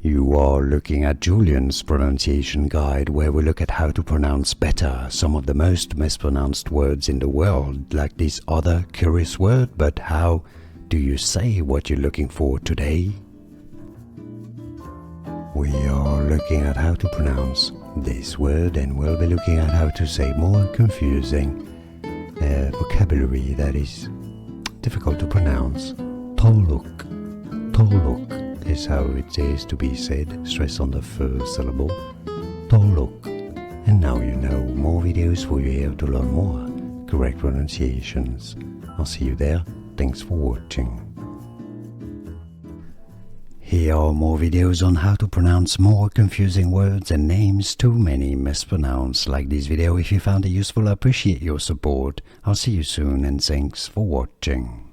You are looking at Julian's pronunciation guide, where we look at how to pronounce better some of the most mispronounced words in the world, like this other curious word. But how do you say what you're looking for today? We are looking at how to pronounce this word, and we'll be looking at how to say more confusing vocabulary that is difficult to pronounce. Taluk. Taluk is how it is to be said, stress on the first syllable. Taluk. And now you know. More videos for you here to learn more correct pronunciations. I'll see you there. Thanks for watching. Here are more videos on how to pronounce more confusing words and names too many mispronounced. Like this video if you found it useful. I appreciate your support. I'll see you soon and thanks for watching.